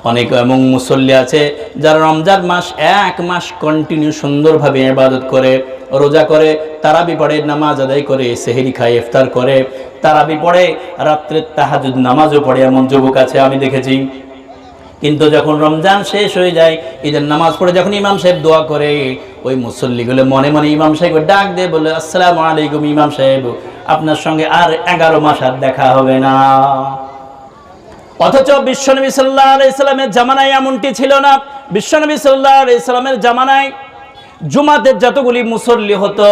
অনেক এমন মুসল্লি আছে যারা রমজান মাস 1 মাস কন্টিনিউ সুন্দরভাবে ইবাদত করে, রোজা করে, তারাবি পড়ে, নামাজ আদায় করে, সেহরি খায়, ইফতার করে, তারাবি পড়ে, রাত্রে তাহাজ্জুদ নামাজও পড়ে, এমন যুবক আছে আমি দেখেছি। কিন্তু যখন রমজান শেষ হয়ে যায়, ঈদের নামাজ পড়ে যখন ইমাম সাহেব দোয়া করে, ওই মুসল্লিগুলো মনে মনে ইমাম সাহেবকে ডাক দিয়ে বলে, আসসালামু আলাইকুম ইমাম সাহেব, আপনার সঙ্গে আর 11 মাস আর দেখা হবে না। অথচ বিশ্বনবী সাল্লাল্লাহু আলাইহি সাল্লামের জামানায় এমনটি ছিল না। বিশ্বনবী সাল্লাল্লাহু আলাইহি সাল্লামের জামানায় জুমাতে যতগুলি মুসল্লি হতো,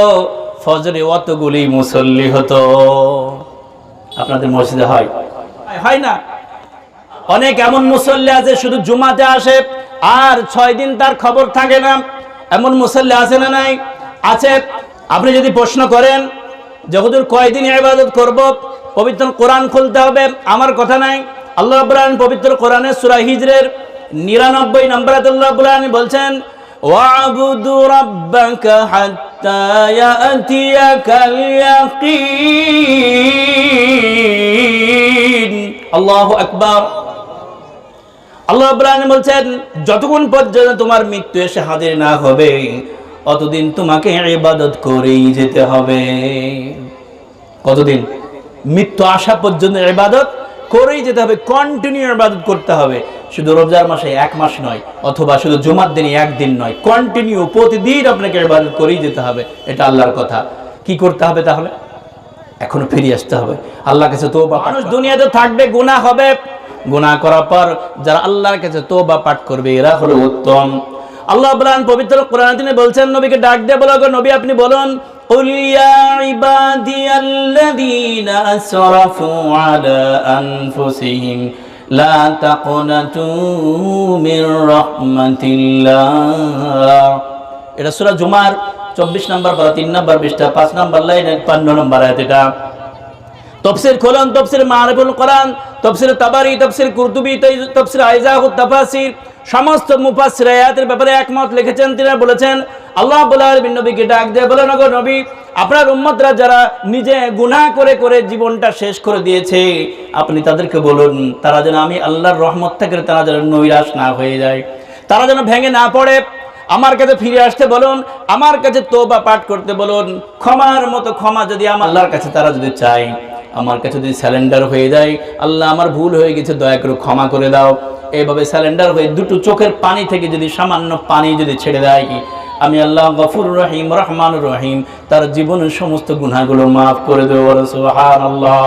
ফজরে অতগুলি মুসল্লি হতো। আপনাদের মসজিদে হয় না? অনেক এমন মুসল্লি আছে শুধু জুমাতে আসে আর 6 দিন তার খবর থাকে না। এমন মুসল্লি আছে না নাই? আছে। আপনি যদি প্রশ্ন করেন যে হুজুর কয়দিন ইবাদত করব, পবিত্র কোরআন খুলতে হবে, আমার কথা নাই। আল্লাহ রাব্বুল আলামিন পবিত্র কোরআনের সূরা হিজরের 99 নম্বর আয়াতে আল্লাহ রাব্বুল আলামিন বলছেন, ওয়া'বুদু রাব্বাকা হাত্তা ইয়াতিয়াকাল ইয়াকিন। আল্লাহু আকবার। আল্লাহ রাব্বুল আলামিন বলছেন, যতক্ষণ পর্যন্ত তোমার মৃত্যু এসে হাজির না হবে অতদিন তোমাকে ইবাদত করেই যেতে হবে। কতদিন? মৃত্যু আসা পর্যন্ত ইবাদত করেই যেতে হবে, কন্টিনিউ ইবাদত করতে হবে। শুধু রমজান মাসে 1 মাস নয়, অথবা শুধু জুমার দিনে 1 দিন নয়, কন্টিনিউ প্রতিদিন আপনাকে ইবাদত করেই যেতে হবে। এটা আল্লাহর কথা। কি করতে হবে তাহলে? এখনো ফিরে আসতে হবে আল্লাহর কাছে। তওবা, মানুষ দুনিয়াতে থাকবে, গুনাহ হবে, গুনাহ করার পর যারা আল্লাহর কাছে তওবা পাঠ করবে এরা হলো উত্তম। আল্লাহ রাব্বুল আলামিন পবিত্র কোরআনে তিনি বলছেন, নবীকে ডাক দিয়ে বলো, নবী আপনি বলুন, قل يا عبادي الذين أسرفوا على أنفسهم لا تقنطوا من رحمة الله। এটা সূরা জুমার 24 নম্বর পারা 3 নম্বর পৃষ্ঠা 5 নম্বর লাইন 55 নম্বর আয়াত। এটা তাফসীর খোলন, তাফসীর মারিফুল কোরআন, তাফসীর তাবারি, তাফসীর কুরতুবী, তাফসীর আইজাহুত তাফাসির, সমস্ত মুফাসসির আয়াতের ব্যাপারে একমত লিখেছেন। তিনি বলেছেন, আল্লাহ রাব্বুল আলামিন নবীকে ডাক দিয়ে বলেন, ওগো নবী, আপনার উম্মতরা যারা নিজে গুনাহ করে করে জীবনটা শেষ করে দিয়েছে, আপনি তাদেরকে বলুন তারা যেন আমি আল্লাহর রহমত থেকে তারা যেন নৈরাশ না হয়ে যায়, তারা যেন ভেঙে না পড়ে। আমার কাছে ফিরে আসতে বলুন, আমার কাছে তওবা পাঠ করতে বলুন। ক্ষমার মতো ক্ষমা যদি আমার আল্লাহর কাছে তারা যদি চায়, আমার কাছে যদি স্যালেন্ডার হয়ে যায়, আল্লাহ আমার ভুল হয়ে গেছে, দয়া করে ক্ষমা করে দাও, এইভাবে স্যালেন্ডার হয়ে দুটো চোখের পানি থেকে যদি সামান্য পানি যদি ছেড়ে দেয়, আমি আল্লাহ গফুর রহিম রহমানুর রহিম তার জীবনের সমস্ত গুনাহগুলো মাফ করে দেব। সুবহানাল্লাহ।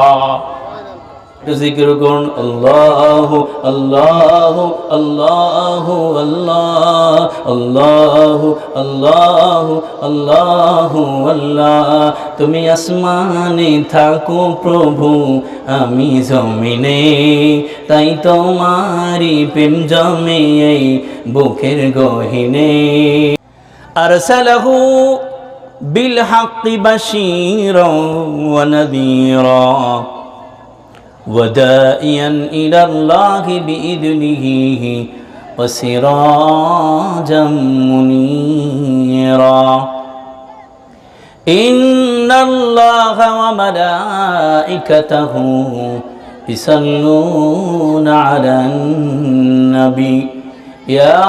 জিকির করুন, আল্লাহু আল্লাহু আল্লাহু আল্লাহ আল্লাহু আল্লাহু আল্লাহু আল্লাহ। তুমি আসমানে থাকো প্রভু, আমি জমিনে, তাই তোমারি প্রেম জমে এই বুকের গহীনে। আরসালাহু বিল হাক্কি বাশীরাও ওয়া নাযীরা وداعيا إلى الله بإذنه وسراجا منيرا إن الله وملائكته يصلون على النبي يا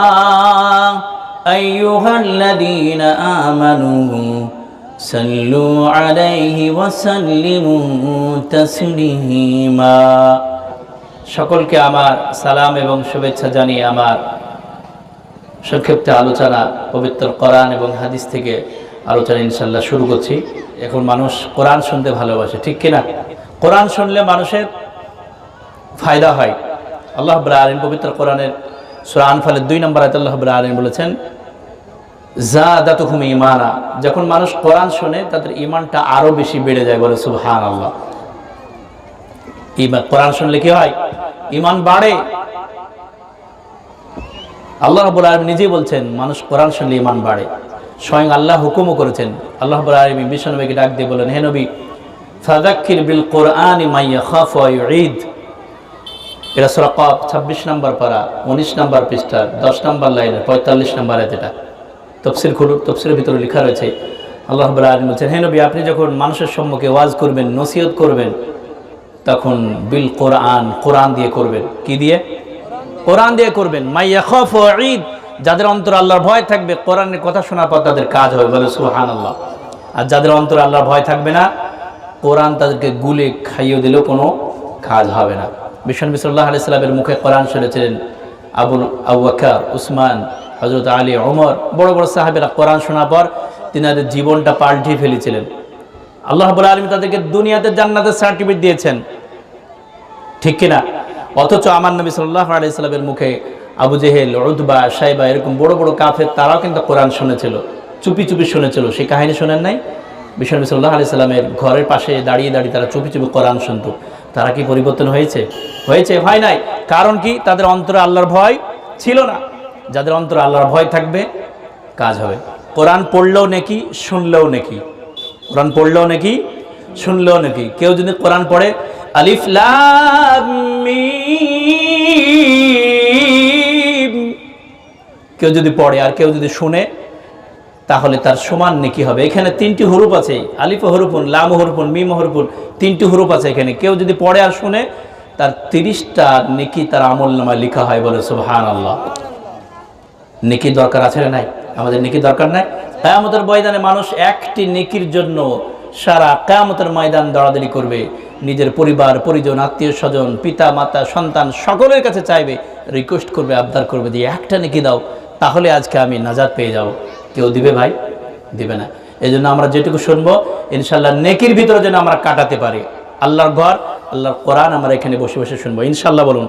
أيها الذين آمنوا صلوا عليه وسلموا تسليما। সকলকে আমার সালাম এবং শুভেচ্ছা জানিয়ে আমার সংক্ষিপ্ত আলোচনা পবিত্র কোরআন এবং হাদিস থেকে আলোচনা ইনশাআল্লাহ শুরু করছি। এখন মানুষ কোরআন শুনতে ভালোবাসে, ঠিক কিনা? কোরআন শুনলে মানুষের ফায়দা হয়। আল্লাহ রাব্বুল আলামিন পবিত্র কোরআনের সূরা আনফালের 2 নম্বর আয়াতে আল্লাহ রাব্বুল আলামিন বলেছেন, জাদাতুহুম ঈমানা। যখন মানুষ কোরআন শুনে তাদের ঈমানটা আরো বেশি বেড়ে যায়। বলে সুবহানাল্লাহ। ঈমান, কোরআন শুনলে কি হয়? ঈমান বাড়ে। আল্লাহ রাব্বুল আলামিন নিজেই বলছেন মানুষ কোরআন শুনলে ঈমান বাড়ে। স্বয়ং আল্লাহ হুকুমও করেছেন। আল্লাহ রাব্বুল আলামিন বিশ্ব নবীকে ডাক দিয়ে বলেন, হে নবী, ফাযাক্কির বিল কোরআনি মান ইয়াখাফু ওয়া ইউঈদ। এটা সূরা কফ 26 নম্বর পারা 19 নম্বর পৃষ্ঠা 10 নম্বর লাইনে 45 নম্বর আয়াত। এটা তাফসীর খুলুন, তাফসীরের ভিতরে লেখা রয়েছে, আল্লাহ রাব্বুল আলামিন বলেন, হে নবী, আপনি যখন মানুষের সম্মুখে ওয়াজ করবেন, নসিহত করবেন, তখন বিল কোরআন, কোরআন দিয়ে করবেন। কি দিয়ে? কোরআন দিয়ে করবেন। মাইয়াখাফু ঈদ, যাদের অন্তরে আল্লাহর ভয় থাকবে কোরআনের কথা শোনার পর তাদের কাজ হবে, বলে সুবহানাল্লাহ। আর যাদের অন্তরে আল্লাহর ভয় থাকবে না, কোরআন তাদেরকে গুলে খাইয়ে দিলেও কোনো কাজ হবে না। বিশ্বনবী সাল্লাল্লাহু আলাইহি সাল্লামের মুখে কোরআন শুনেছিলেন আবু বকর, উসমান, হযরত আলী, ওমর, বড় বড় সাহাবীরা কোরআন শোনার পর তিনাদের জীবনটা পাল্টে ফেলেছিলেন। আল্লাহ রাব্বুল আলামিন তাদেরকে দুনিয়াতে জান্নাতের সার্টিফিকেট দিয়েছেন, ঠিক কিনা? অথচ আমার নবী সাল্লাল্লাহু আলাইহি সাল্লামের মুখে আবু জেহেল, উতবা, শাইবা এরকম বড় বড় কাফের তারাও কিন্তু কোরআন শুনেছিল, চুপি চুপি শুনেছিল। সেই কাহিনী শোনেন নাই? বিশ্বনবী সাল্লাল্লাহু আলাইহি সাল্লামের ঘরের পাশে দাঁড়িয়ে দাঁড়িয়ে তারা চুপি চুপি কোরআন শুনতো। তারা কি পরিবর্তন হয়েছে? হয়েছে? হয় নাই। কারণ কি? তাদের অন্তরে আল্লাহর ভয় ছিল না। যাদের অন্তরে আল্লাহর ভয় থাকবে কাজ হবে। কোরআন পড়লেও নেকি, শুনলেও নেকি। কোরআন পড়লেও নেকি, শুনলেও নেকি। কেউ যদি কোরআন পড়ে আলিফ লাম মিম, কেউ যদি পড়ে আর কেউ যদি শুনে, তাহলে তার সমান নেকি হবে। এখানে 3টি হরফ আছে, আলিফ হরফুন, লাম হরফুন, মিম হরফুন, 3টি হরফ আছে এখানে। কেউ যদি পড়ে আর শুনে, তার 30টা নেকি তার আমলনামায় লেখা হয়, বলে সুবহানাল্লাহ। নেকি দরকার আছে না নাই? আমাদের নেকি দরকার নাই? কিয়ামতের ময়দানে মানুষ একটি নেকির জন্য সারা কিয়ামতের ময়দান দৌড়াদৌড়ি করবে, নিজের পরিবার পরিজন, আত্মীয় স্বজন, পিতা মাতা, সন্তান সকলের কাছে চাইবে, রিকোয়েস্ট করবে, আবদার করবে, দিয়ে একটা নেকি দাও, তাহলে আজকে আমি নাজাত পেয়ে যাব। কেউ দিবে ভাই? দিবে না। এই জন্য আমরা যেটুকু শুনবো ইনশাল্লাহ নেকির ভিতরে যেন আমরা কাটাতে পারি। আল্লাহর ঘর, আল্লাহর কোরআন আমরা এখানে বসে বসে শুনবো ইনশাল্লাহ। বলুন,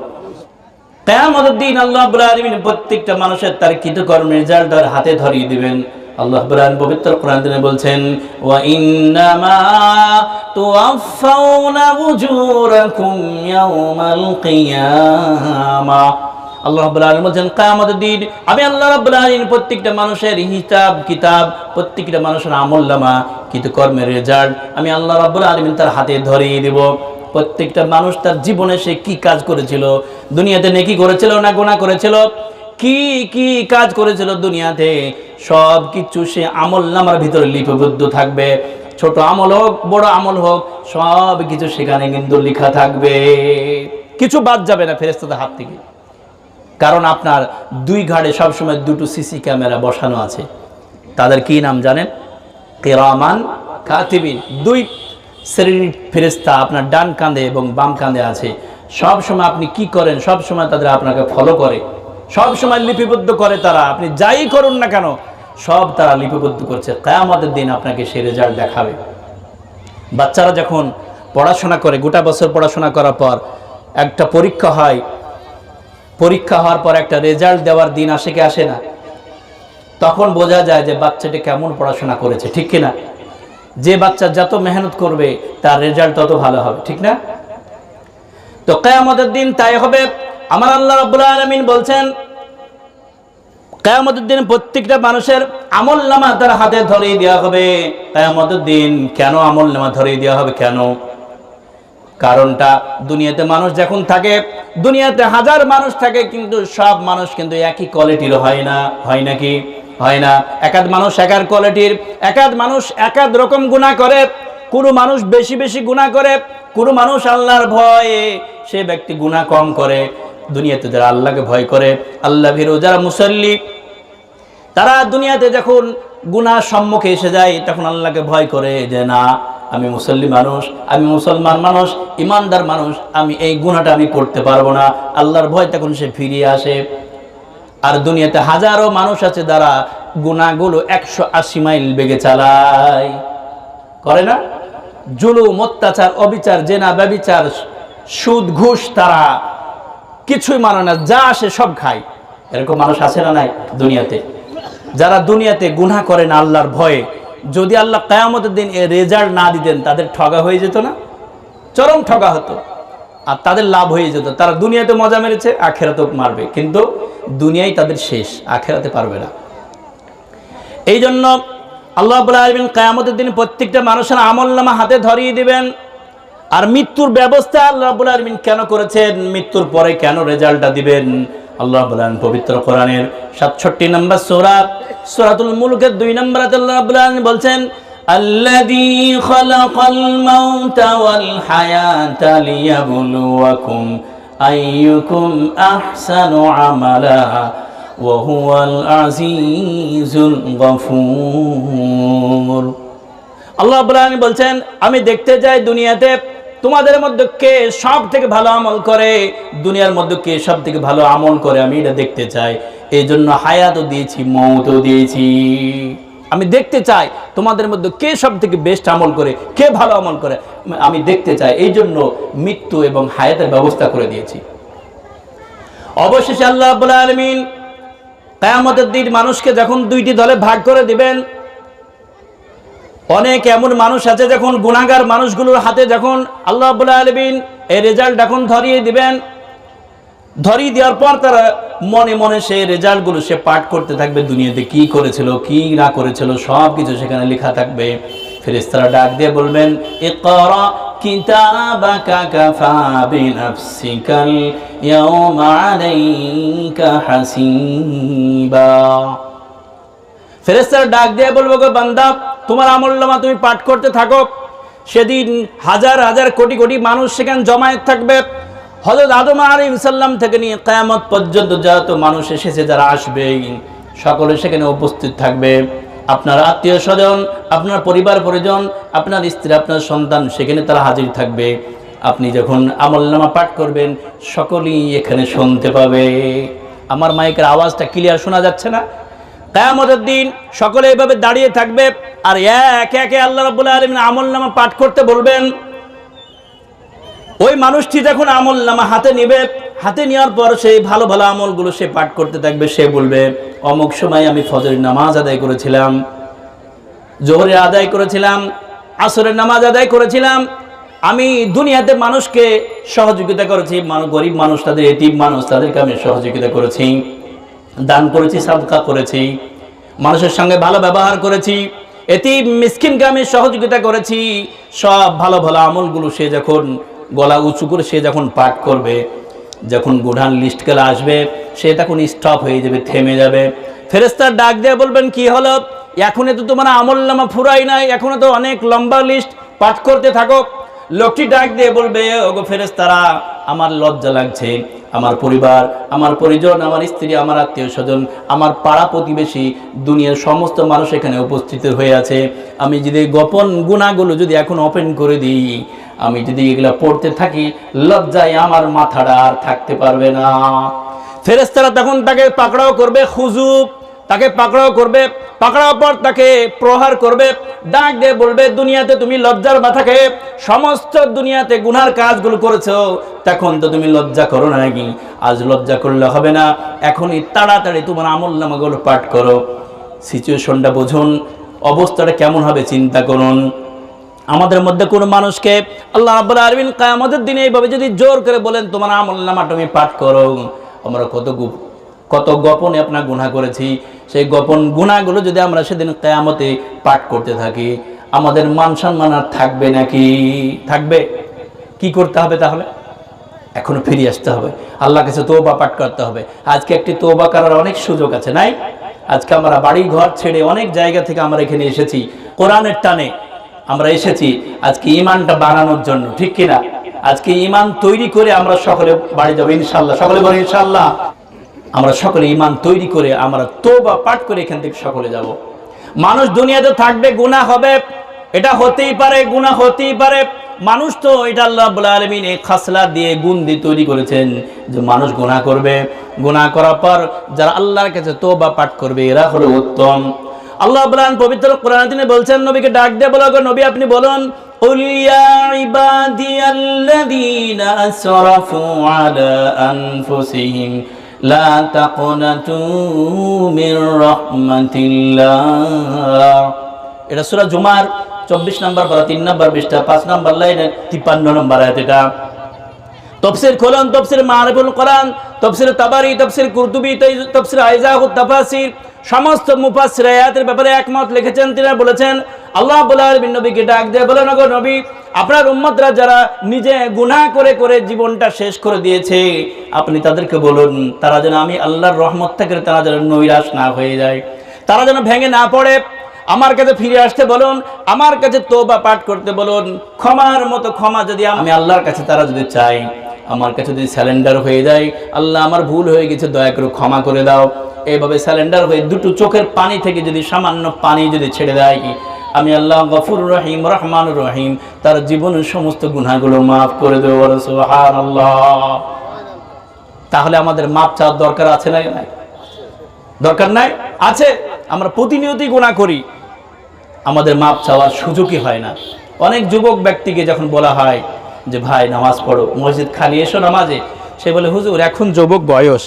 কিয়ামতের দিন আল্লাহ রাব্বুল আলামিন প্রত্যেকটা মানুষের তার কৃতকর্মের রেজাল্ট হাতে ধরিয়ে দিবেন। আল্লাহ রাব্বুল আলামিন পবিত্র কোরআনে বলছেন, ওয়া ইন্নামা তুওয়াফাউনা উজুরাকুম ইয়াউমাল কিয়ামা। আল্লাহ রাব্বুল আলামিন বলছেন, কিয়ামতের দিন আমি আল্লাহ রাব্বুল আলামিন প্রত্যেকটা মানুষের হিসাব কিতাব, প্রত্যেকটা মানুষের আমলনামা, কৃতকর্মের রেজাল্ট আমি আল্লাহ রাব্বুল আলামিন তার হাতে ধরিয়ে দেব। প্রত্যেকটা মানুষ তার জীবনে সে কি কাজ করেছিল, দুনিয়াতে নেকি করেছিল না গুনাহ করেছিল, কি কি কাজ করেছিল দুনিয়াতে, সব কিছু সে আমলনামার ভিতরে লিপিবদ্ধ থাকবে। ছোট আমল হোক, বড় আমল হোক, সব কিছু সেখানে কিন্তু লেখা থাকবে, কিছু বাদ যাবে না ফেরেশতাদের হাত থেকে। কারণ আপনার দুই ঘাড়ে সবসময় 2টো সিসি ক্যামেরা বসানো আছে। তাদের কি নাম জানেন? কিরামান কাতিবিন। 2 শ্রেণীর ফেরেশতা আপনার ডান কাঁধে এবং বাম কাঁধে আছে। সব সময় আপনি কি করেন, সব সময় তাদের আপনাকে ফলো করে, সব সময় লিপিবদ্ধ করে। তারা আপনি যাই করুন না কেন, সব তারা লিপিবদ্ধ করছে। কিয়ামতের দিন আপনাকে সেই রেজাল্ট দেখাবে। বাচ্চারা যখন পড়াশোনা করে, গোটা বছর পড়াশোনা করার পর একটা পরীক্ষা হয়, পরীক্ষা হওয়ার পর একটা রেজাল্ট দেওয়ার দিন আসে কি আসে না? তখন বোঝা যায় যে বাচ্চাটি কেমন পড়াশোনা করেছে, ঠিক কিনা? যে বাচ্চা যত মেহনত করবে তার রেজাল্ট তত ভালো হবে, ঠিক না? তো কিয়ামতের দিন তাই হবে। আমার আল্লাহ রাব্বুল আলামিন বলছেন, কিয়ামতের দিন প্রত্যেকটা মানুষের আমলনামা তার হাতে ধরিয়ে দেওয়া হবে। কিয়ামতের দিন কেন আমলনামা ধরিয়ে দেওয়া হবে? কেন? কারণটা, দুনিয়াতে মানুষ যখন থাকে, দুনিয়াতে হাজার মানুষ থাকে, কিন্তু সব মানুষ কিন্তু একই কোয়ালিটির হয় না। হয় নাকি? হয় না। একাধ মানুষ একার কোয়ালিটির, একাধ মানুষ একাধ রকম গুনাহ করে, কোনো মানুষ বেশি বেশি গুনাহ করে, কোনো মানুষ আল্লাহর ভয়ে সে ব্যক্তি গুনাহ কম করে। দুনিয়াতে যারা আল্লাহকে ভয় করে, আল্লাহ ভীরু, যারা মুসল্লি, তারা দুনিয়াতে যখন গুনাহ সম্মুখে এসে যায় তখন আল্লাহকে ভয় করে যে না, আমি মুসল্লি মানুষ, আমি মুসলমান মানুষ, ইমানদার মানুষ, আমি এই গুনাহটা আমি করতে পারবো না। আল্লাহর ভয় তখন সে ফিরিয়ে আসে। আর দুনিয়াতে হাজারো মানুষ আছে যারা গুনাহগুলো 180 মাইল বেগে চালায়, করে না? জুলুম, অত্যাচার, অবিচার, জেনা, ব্যভিচার, সুদ, ঘুষ, তারা কিছুই মানে না, যা আসে সব খায়। এরকম মানুষ আছে না নাই দুনিয়াতে? যারা দুনিয়াতে গুনাহ করে না আল্লাহর ভয়ে, যদি আল্লাহ কিয়ামতের দিন এর রেজাল্ট না দিতেন, তাদের ঠগা হয়ে যেত না? চরম ঠগা হতো, আর তাদের লাভ হয়ে যেত। তারা দুনিয়াতে মজা মেরেছে, আখেরাতে মারবে, কিন্তু দুনিয়াই তাদের শেষ, আখেরাতে পারবে না। এই জন্য আল্লাহ রাব্বুল আলামিন কিয়ামতের দিন প্রত্যেকটা মানুষের আমলনামা হাতে ধরিয়ে দিবেন। আর মৃত্যুর ব্যবস্থা আল্লাহ রাব্বুল আলামিন কেন করেছেন, মৃত্যুর পরে কেন রেজাল্টটা দিবেন, আল্লাহ রাব্বুল আলামিন পবিত্র কোরআনের 67 নম্বর সূরা সূরাতুল মুলকের 2 নম্বর আয়াতে আল্লাহ রাব্বুল আলামিন বলছেন, আল্লাযী খালাকাল মাউতা ওয়াল হায়াতা লিয়াবলুয়াকুম আইয়ুকুম আহসানু আমালা ওয়া হুয়াল আজিজুল গফুর। আল্লাহ রাব্বুল আলামিন বলছেন, আমি দেখতে চাই দুনিয়াতে তোমাদের মধ্যে কে সব থেকে ভালো আমল করে, দুনিয়ার মধ্যে কে সব থেকে ভালো আমল করে, আমি এটা দেখতে চাই। এই জন্য হায়াতও দিয়েছি, মওতও দিয়েছি। আমি দেখতে চাই তোমাদের মধ্যে কে সব থেকে বেস্ট আমল করে, কে ভালো আমল করে, আমি দেখতে চাই। এই জন্য মৃত্যু এবং হায়াতের ব্যবস্থা করে দিয়েছি। অবশেষে আল্লাহ রাব্বুল আলামিন কিয়ামতের দিন মানুষকে যখন দুইটি দলে ভাগ করে দিবেন, অনেক এমন মানুষ আছে যখন গুনাহগার মানুষগুলোর হাতে যখন আল্লাহ রাব্বুল আলামিন এই রেজাল্ট যখন ধরিয়ে দিবেন, ধরিয়ে দেওয়ার পর তারা মনে মনে সেই রেজাল্টগুলো সে পাঠ করতে থাকবে। দুনিয়াতে কি করেছিল, কি না করেছিল, সব কিছু সেখানে লেখা থাকবে। ফেরেশতারা ডাক দিয়ে বলবেন, ইকরা কিতাবাকা কাফা বিনাফসিকাল ইয়াওমা আলাইকা হাসিবা। ফেরেশতারা ডাক দিয়ে বলবে, গো বান্দা, তোমার আমলনামা তুমি পাঠ করতে থাকো। সেদিন হাজার হাজার কোটি কোটি মানুষ সেখানে জমায়েত থাকবে। হযরত আদম আলাইহিস সালাম থেকে নিয়ে কিয়ামত পর্যন্ত যত মানুষ এসেছে, যারা আসবে, সকলে সেখানে উপস্থিত থাকবে। আপনার আত্মীয় স্বজন, আপনার পরিবার পরিজন, আপনার স্ত্রী, আপনার সন্তান সেখানে তারা হাজির থাকবে। আপনি যখন আমলনামা পাঠ করবেন, সকলেই এখানে শুনতে পাবে। আমার মাইকের আওয়াজটা ক্লিয়ার শোনা যাচ্ছে না? কিয়ামতের দিন সকলে এইভাবে দাঁড়িয়ে থাকবে, আর একে একে আল্লাহ রাব্বুল আলামিন আমলনামা পাঠ করতে বলবেন। ওই মানুষটি যখন আমলনামা হাতে নেবে, হাতে নেওয়ার পর সেই ভালো ভালো আমলগুলো সে পাঠ করতে থাকবে। সে বলবে, অমুক সময় আমি ফজরের নামাজ আদায় করেছিলাম, জোহরের আদায় করেছিলাম, আসরের নামাজ আদায় করেছিলাম, আমি দুনিয়াতে মানুষকে সহযোগিতা করেছি, গরিব মানুষ, তাদের এতিম মানুষ, তাদেরকে আমি সহযোগিতা করেছি, দান করেছি, সাদকা করেছি, মানুষের সঙ্গে ভালো ব্যবহার করেছি, এতিম মিসকিনকে আমি সহযোগিতা করেছি। সব ভালো ভালো আমলগুলো সে যখন গলা উঁচু করে সে যখন পাঠ করবে, যখন গুনার লিস্ট গেলে আসবে, সে তখন স্টপ হয়ে যাবে, থেমে যাবে। ফেরেশতার ডাক দিয়ে বলবেন, কি হলো, এখনো তো তোমার আমলনামা ফুরাই নাই, এখনো তো অনেক লম্বা লিস্ট, পাঠ করতে থাকো। লোকটি ডাক দিয়ে বলবে, ওগো ফেরেশতারা, আমার লজ্জা লাগছে, আমার পরিবার, আমার পরিজন, আমার স্ত্রী, আমার আত্মীয় স্বজন, আমার পাড়া প্রতিবেশী, দুনিয়ার সমস্ত মানুষ এখানে উপস্থিত হয়ে আছে। আমি যদি গোপন গুনাহগুলো যদি এখন ওপেন করে দিই, আমি যদি এগুলা পড়তে থাকি, লজ্জায় আমার মাথাটা আর থাকতে পারবে না। ফেরেশতারা তখন তাকে পাকড়াও করবে, খুজুব, তাকে পাকড়াও করবে, পাকড়াও পর তাকে প্রহার করবে, ডাক দিয়ে বলবে, দুনিয়াতে তুমি লজ্জার মাথাকে সমস্ত দুনিয়াতে গুনার কাজগুলো করেছো, তখন তো তুমি লজ্জা করো না নাকি? আজ লজ্জা করলে হবে না, এখনই তাড়াতাড়ি তোমার আমলনামাগুলো পাঠ করো। সিচুয়েশনটা বুঝুন, অবস্থাটা কেমন হবে চিন্তা করুন। আমাদের মধ্যে কোনো মানুষকে আল্লাহ রাব্বুল আলামিন কিয়ামতের দিনে এইভাবে যদি জোর করে বলেন, তোমার আমলনামা তুমি পাঠ করো, আমরা কত গোপনে আপনার গুনাহ করেছি, সেই গোপন গুনাহগুলো যদি আমরা সেদিন কিয়ামতে পাঠ করতে থাকি, আমাদের মান সম্মান আর থাকবে নাকি? থাকবে। কি করতে হবে তাহলে? এখনো ফিরে আসতে হবে, আল্লাহর কাছে তওবা পাঠ করতে হবে। আজকে একটি তওবা করার অনেক সুযোগ আছে, নাই? আজকে আমরা বাড়ি ঘর ছেড়ে অনেক জায়গা থেকে আমরা এখানে এসেছি, কোরআনের টানে আমরা এসেছি আজকে ঈমানটা বানানোর জন্য, ঠিক কিনা? আজকে ঈমান তৈরি করে আমরা সকলে বাড়ি যাবো ইনশাআল্লাহ। সকলে বলি ইনশাআল্লাহ। আমরা সকলে ঈমান তৈরি করে আমরা তওবা পাঠ করে এখান থেকে সকলে যাব। মানুষ দুনিয়াতে থাকবে, গুনাহ হবে, এটা হতেই পারে, গুনাহ হতেই পারে। মানুষ তো এটা আল্লাহ রাব্বুল আলামিন এই খাসলাত দিয়ে, গুণ দিয়ে তৈরি করেছেন যে মানুষ গুনাহ করবে। গুনাহ করার পর যারা আল্লাহর কাছে তওবা পাঠ করবে, এরা হলো উত্তম। আল্লাহ রাব্বুল আলামিন পবিত্র কোরআনে তিনি বলছেন, নবীকে ডাক দিয়ে বলো, নবী আপনি বলুন, কুল ইয়া ইবাদিয়াল্লাযীনা আসরাফু আলা আনফুসিহিম লা তাকনাতু মির রাহমাতিল্লাহ। এটা সূরা জুমার 24 নম্বর পারা 3 নম্বর পৃষ্ঠা 5 নম্বর লাইনে 53 নম্বর আয়াত। এটা তাফসীর খোলন, তাফসীর মারিফুল কোরআন, তাফসীর তাবারি, তাফসীর কুরতুবী, তাফসীর আইজাহুত তাফাসির, সমস্ত মুফাসসির আয়াতের ব্যাপারে একমত লিখেছেন। তিনি বলেছেন, আল্লাহ রাব্বুল আলামিন নবীকে ডাক দিয়ে বলেন, ওগো নবী, আপনার উম্মতরা যারা নিজে গুনাহ করে করে জীবনটা শেষ করে দিয়েছে, আপনি তাদেরকে বলুন, তারা যেন আমি আল্লাহর রহমত থেকে তারা যেন নৈরাশ না হয়ে যায়, তারা যেন ভেঙে না পড়ে। আমার কাছে ফিরে আসতে বলুন, আমার কাছে তওবা পাঠ করতে বলুন। ক্ষমার মতো ক্ষমা যদি আমি আল্লাহর কাছে তারা যদি চাই, আমার কাছে যদি স্যালেন্ডার হয়ে যায়, আল্লাহ আমার ভুল হয়ে গেছে, দয়া করে ক্ষমা করে দাও। এইভাবে স্যালেন্ডার হয়ে দুটো চোখের পানি থেকে যদি সামান্য পানি যদি ছেড়ে দেয়, আমি আল্লাহ গফুর রহিম রহমান রহিম তার জীবনের সমস্ত গুনাহগুলো মাফ করে দেব। সুবহানাল্লাহ। তাহলে আমাদের মাপ চাওয়ার দরকার আছে না? দরকার নাই? আছে। আমরা প্রতিনিয়তই গুনাহ করি, আমাদের মাপ চাওয়ার সুযোগই হয় না। অনেক যুবক ব্যক্তিকে যখন বলা হয় যে ভাই নামাজ পড়ো, মসজিদ খালি, এসো নামাজে, সে বলে হুজুর এখন যুবক বয়স,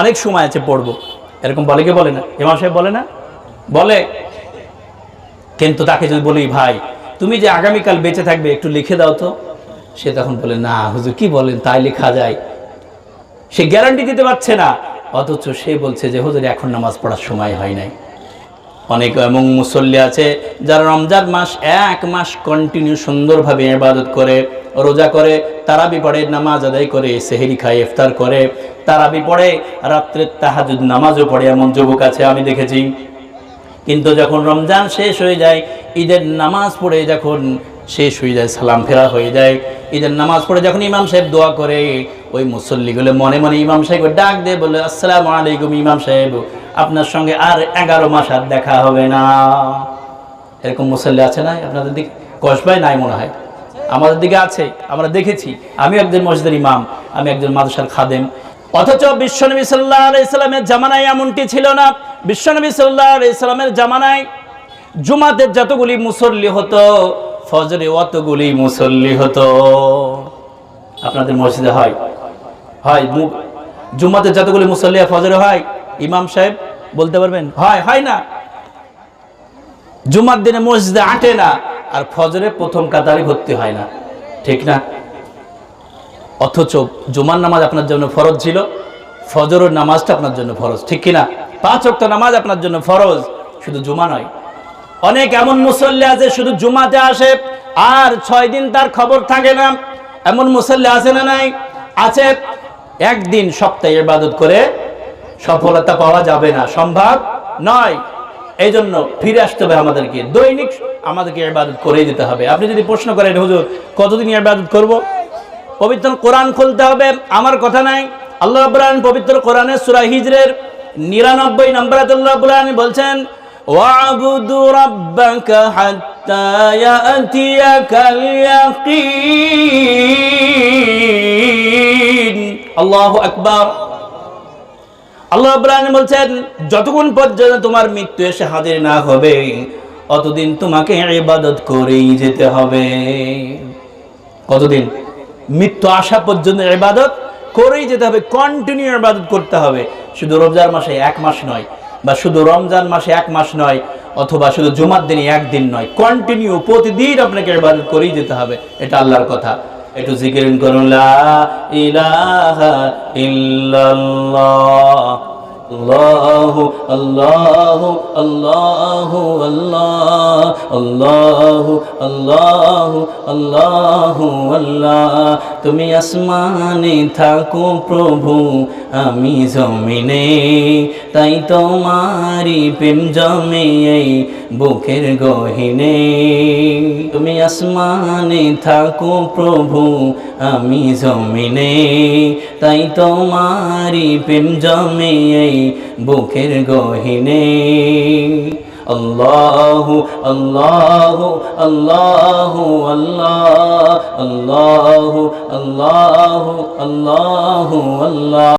অনেক সময় আছে পড়বো। এরকম বলে কি বলে না? ইমাম সাহেব বলে না? বলে। কিন্তু তাকে যদি বলি ভাই তুমি যে আগামীকাল বেঁচে থাকবে একটু লিখে দাও তো, সে তখন বলে না হুজুর কি বলেন, তাই লেখা যায়? সে গ্যারান্টি দিতে পারছে না, অথচ সে বলছে যে হুজুর এখন নামাজ পড়ার সময় হয় নাই। অনেক এমন মুসল্লি আছে যারা রমজান মাস 1 মাস কন্টিনিউ সুন্দরভাবে ইবাদত করে, রোজা করে, তারাবি পড়ে, নামাজ আদায় করে, সেহরি খায়, ইফতার করে, তারাবি পড়ে, রাত্রে তাহাজ্জুদ নামাজও পড়ে, এমন যুবক আছে আমি দেখেছি। কিন্তু যখন রমজান শেষ হয়ে যায়, ঈদের নামাজ পড়ে যখন শেষ হয়ে যায়, সালাম ফেরা হয়ে যায়, ঈদের নামাজ পড়ে যখন ইমাম সাহেব দোয়া করে, ওই মুসল্লিগুলো মনে মনে ইমাম সাহেবকে ডাক দিয়ে বলে আসসালামু আলাইকুম ইমাম সাহেব, আপনার সঙ্গে আর 11 মাস আর দেখা হবে না। এরকম মুসল্লি আছে না আপনাদের দিকে? কসবায় নাই মনে হয়, আমাদের দিকে আছে, আমরা দেখেছি। আমি একজন মসজিদের ইমাম, আমি একজন মাদ্রাসার খাদেম। অথচ বিশ্বনবী সাল্লাল্লাহু আলাইহি সাল্লামের জামানায় এমনটি ছিল না। বিশ্বনবী সাল্লাল্লাহু আলাইহি সাল্লামের জামানায় জুমাতে যতগুলি মুসল্লি হতো, ফজরে অতগুলি মুসল্লি হতো। আপনাদের মসজিদে হয়? হয়? জুমাতে যতগুলি মুসল্লি ফজরে হয়, ইমাম সাহেব বলতে পারবেন? হয়? হয় না? জুমার দিনে মসজিদে আটে না, আর ফজরে প্রথম কাতারে ভর্তি হয় না, ঠিক না? অথচ জুমার নামাজ আপনার জন্য ফরজ ছিল, ফজরের নামাজটা আপনার জন্য ফরজ, ঠিক কিনা? 5 ওয়াক্ত নামাজ আপনার জন্য ফরজ, শুধু জুমা নয়। অনেক এমন মুসল্লি আছে শুধু জুমাতে আসে আর 6 দিন তার খবর থাকে না। এমন মুসল্লি আছে না? নাই? আছে। একদিন সপ্তাহে ইবাদত করে সফলতা পাওয়া যাবে না, সম্ভব নয়। এই জন্য ফিরে আসতে হবে আমাদেরকে, দৈনিক আমাদেরকে ইবাদত করেই দিতে হবে। আপনি যদি প্রশ্ন করেন হুজুর কতদিন ইবাদত করব, পবিত্র কোরআন খুলতে হবে, আমার কথা নাই। আল্লাহ রাব্বুল আলামিন পবিত্র কোরআনে সূরা হিজরের 99 নম্বর আয়াতে আল্লাহ রাব্বুল আলামিন বলছেন ওয়া'বুদু রাব্বাকা হাত্তা ইয়াতিয়াকাল ইয়াকিন। আল্লাহু আকবার। আল্লাহ রাব্বুল আলামিন বলছেন যতক্ষণ পর্যন্ত তোমার মৃত্যু এসে হাজির না হবে অতদিন তোমাকে ইবাদত করেই যেতে হবে। কতদিন? মৃত্যু আসা পর্যন্ত ইবাদত করেই যেতে হবে, কন্টিনিউ ইবাদত করতে হবে। শুধু রমজান মাসে 1 মাস নয়, বা শুধু রমজান মাসে 1 মাস নয়, অথবা শুধু জুমার দিনে 1 দিন নয়, কন্টিনিউ প্রতিদিন আপনাকে ইবাদত করেই যেতে হবে। এটা আল্লাহর কথা। একটু জিকির করুন, লা ইলাহা ইল্লাল্লাহ আল্লাহু আল্লাহু আল্লাহু আল্লাহ আল্লাহু আল্লাহু আল্লাহু আল্লাহ। তুমি আসমানে থাকো প্রভু, আমি জমিনে, তাই তোমারি প্রেম জমে এই বুকের গহীনে। তুমি আসমানে থাকো প্রভু, আমি জমিনে, তাই তোমারি প্রেম জমে এই বুকের গহীনে। আল্লাহু আল্লাহু আল্লাহু আল্লাহ আল্লাহু আল্লাহু আল্লাহু আল্লাহ।